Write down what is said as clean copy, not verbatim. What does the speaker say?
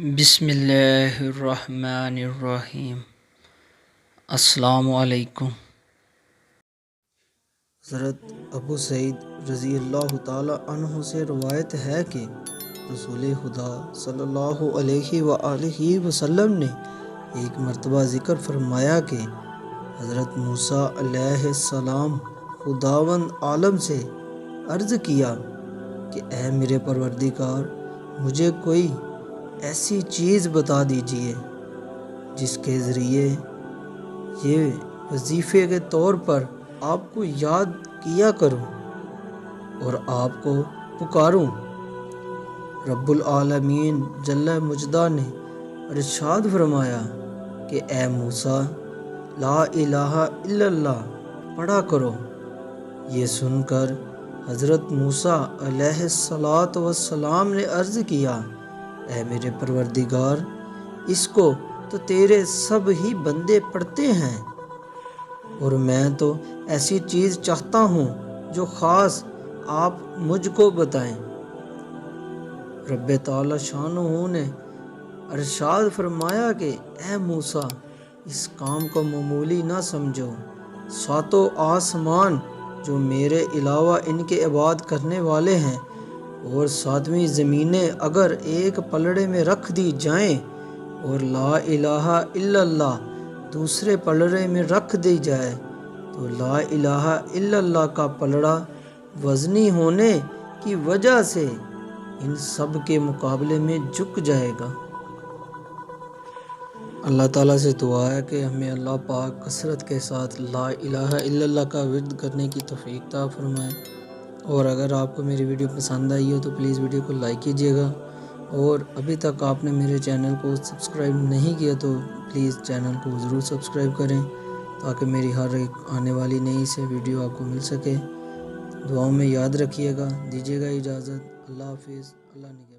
بسم اللہ الرحمن الرحیم۔ السلام علیکم۔ حضرت ابو سعید رضی اللہ تعالی عنہ سے روایت ہے کہ رسول خدا صلی اللہ علیہ وآلہ وسلم نے ایک مرتبہ ذکر فرمایا کہ حضرت موسیٰ علیہ السلام خداوند عالم سے عرض کیا کہ اے میرے پروردگار، مجھے کوئی ایسی چیز بتا دیجئے جس کے ذریعے یہ وظیفے کے طور پر آپ کو یاد کیا کروں اور آپ کو پکاروں۔ رب العالمین جل مجدہ نے ارشاد فرمایا کہ اے موسیٰ، لا الہ الا اللہ پڑھا کرو۔ یہ سن کر حضرت موسیٰ علیہ السلام نے عرض کیا، اے میرے پروردگار، اس کو تو تیرے سب ہی بندے پڑھتے ہیں، اور میں تو ایسی چیز چاہتا ہوں جو خاص آپ مجھ کو بتائیں۔ رب تعالی شانہ نے ارشاد فرمایا کہ اے موسیٰ، اس کام کو معمولی نہ سمجھو۔ ساتوں آسمان جو میرے علاوہ ان کے عبادت کرنے والے ہیں، اور ساتویں زمینیں اگر ایک پلڑے میں رکھ دی جائیں اور لا الہ الا اللہ دوسرے پلڑے میں رکھ دی جائے تو لا الہ الا اللہ کا پلڑا وزنی ہونے کی وجہ سے ان سب کے مقابلے میں جھک جائے گا۔ اللہ تعالیٰ سے دعا ہے کہ ہمیں اللہ پاک کثرت کے ساتھ لا الہ الا اللہ کا ورد کرنے کی توفیق عطا فرمائے۔ اور اگر آپ کو میری ویڈیو پسند آئی ہو تو پلیز ویڈیو کو لائک کیجیے گا، اور ابھی تک آپ نے میرے چینل کو سبسکرائب نہیں کیا تو پلیز چینل کو ضرور سبسکرائب کریں تاکہ میری ہر ایک آنے والی نئی سے ویڈیو آپ کو مل سکے۔ دعاؤں میں یاد رکھیے گا۔ دیجیے گا اجازت۔ اللہ حافظ۔ اللہ نگہبان۔